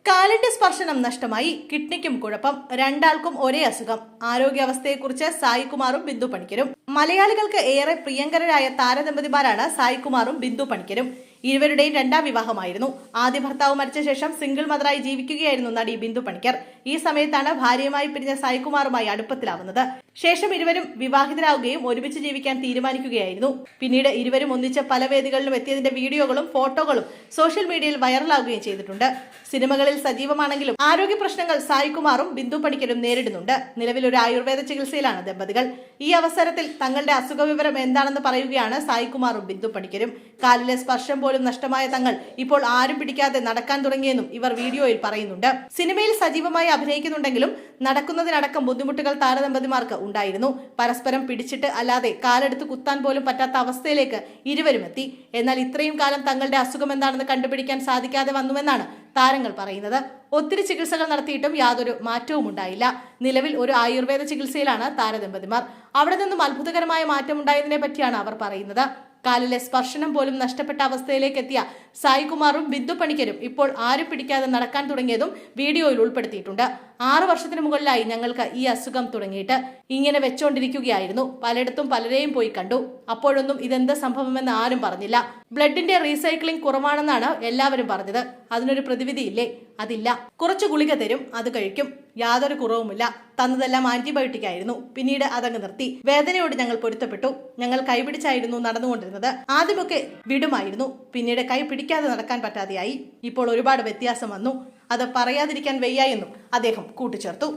കാലിന്റെ സ്പർശനം നഷ്ടമായി, കിഡ്നിക്കും കുഴപ്പം, രണ്ടാൾക്കും ഒരേ അസുഖം. ആരോഗ്യാവസ്ഥയെക്കുറിച്ച് സായികുമാറും ബിന്ദു പണിക്കരും. മലയാളികൾക്ക് ഏറെ പ്രിയങ്കരായ താരദമ്പതിമാരാണ് സായികുമാറും ബിന്ദു പണിക്കരും. ഇരുവരുടെയും രണ്ടാം വിവാഹമായിരുന്നു. ആദ്യ ഭർത്താവ് മരിച്ച ശേഷം സിംഗിൾ മദറായി ജീവിക്കുകയായിരുന്നു നടി ബിന്ദു പണിക്കർ. ഈ സമയത്താണ് ഭാര്യയുമായി പിരിഞ്ഞ സായികുമാറുമായി അടുപ്പത്തിലാവുന്നത്. ശേഷം ഇരുവരും വിവാഹിതരാകുകയും ഒരുമിച്ച് ജീവിക്കാൻ തീരുമാനിക്കുകയായിരുന്നു. പിന്നീട് ഇരുവരും ഒന്നിച്ച് പല വേദികളിലും എത്തിയതിന്റെ വീഡിയോകളും ഫോട്ടോകളും സോഷ്യൽ മീഡിയയിൽ വൈറലാവുകയും ചെയ്തിട്ടുണ്ട്. സിനിമകളിൽ സജീവമാണെങ്കിലും ആരോഗ്യ പ്രശ്നങ്ങൾ സായികുമാറും ബിന്ദു പണിക്കരും നേരിടുന്നുണ്ട്. നിലവിൽ ഒരു ആയുർവേദ ചികിത്സയിലാണ് ദമ്പതികൾ. ഈ അവസരത്തിൽ തങ്ങളുടെ അസുഖവിവരം എന്താണെന്ന് പറയുകയാണ് സായികുമാറും ബിന്ദു പണിക്കരും. കാലിലെ സ്പർശം പോലും നഷ്ടമായ തങ്ങൾ ഇപ്പോൾ ആരും പിടിക്കാതെ നടക്കാൻ തുടങ്ങിയെന്നും ഇവർ വീഡിയോയിൽ പറയുന്നുണ്ട്. സിനിമയിൽ സജീവമായി അഭിനയിക്കുന്നുണ്ടെങ്കിലും നടക്കുന്നതിനടക്കം ബുദ്ധിമുട്ടുകൾ താരദമ്പതിമാർക്ക് ഉണ്ടായിരുന്നു. പരസ്പരം പിടിച്ചിട്ട് അല്ലാതെ കാലെടുത്ത് കുത്താൻ പോലും പറ്റാത്ത അവസ്ഥയിലേക്ക് ഇരുവരും എത്തി. എന്നാൽ ഇത്രയും കാലം തങ്ങളുടെ അസുഖം എന്താണെന്ന് കണ്ടുപിടിക്കാൻ സാധിക്കാതെ വന്നുവെന്നാണ് താരങ്ങൾ പറയുന്നത്. ഒത്തിരി ചികിത്സകൾ നടത്തിയിട്ടും യാതൊരു മാറ്റവും ഉണ്ടായില്ല. നിലവിൽ ഒരു ആയുർവേദ ചികിത്സയിലാണ് താരദമ്പതിമാർ. അവിടെ നിന്നും അത്ഭുതകരമായ മാറ്റം ഉണ്ടായതിനെ പറ്റിയാണ് അവർ പറയുന്നത്. കാലിലെ സ്പർശനം പോലും നഷ്ടപ്പെട്ട അവസ്ഥയിലേക്ക് എത്തിയ സായികുമാറും ബിന്ദു പണിക്കരും ഇപ്പോൾ ആരും പിടിക്കാതെ നടക്കാൻ തുടങ്ങിയതും വീഡിയോയിൽ ഉൾപ്പെടുത്തിയിട്ടുണ്ട്. 6 വർഷത്തിന് മുകളിലായി ഞങ്ങൾക്ക് ഈ അസുഖം തുടങ്ങിയിട്ട്. ഇങ്ങനെ വെച്ചോണ്ടിരിക്കുകയായിരുന്നു. പലയിടത്തും പലരെയും പോയി കണ്ടു. അപ്പോഴൊന്നും ഇതെന്ത് സംഭവമെന്ന് ആരും പറഞ്ഞില്ല. ബ്ലഡിന്റെ റീസൈക്ലിംഗ് കുറവാണെന്നാണ് എല്ലാവരും പറഞ്ഞത്. അതിനൊരു പ്രതിവിധിയില്ലേ? അതില്ല. കുറച്ച് ഗുളിക തരും, അത് കഴിക്കും. യാതൊരു കുറവുമില്ല. തന്നതെല്ലാം ആന്റിബയോട്ടിക് ആയിരുന്നു. പിന്നീട് അതങ്ങ് നിർത്തി. വേദനയോട് ഞങ്ങൾ പൊരുത്തപ്പെട്ടു. ഞങ്ങൾ കൈപിടിച്ചായിരുന്നു നടന്നുകൊണ്ടിരുന്നത്. ആദ്യമൊക്കെ വിടുമായിരുന്നു. പിന്നീട് കൈ പിടിക്കാതെ നടക്കാൻ പറ്റാതെയായി. ഇപ്പോൾ ഒരുപാട് വ്യത്യാസം വന്നു. അത് പറയാതിരിക്കാൻ വയ്യ എന്നും അദ്ദേഹം കൂട്ടിച്ചേർത്തു.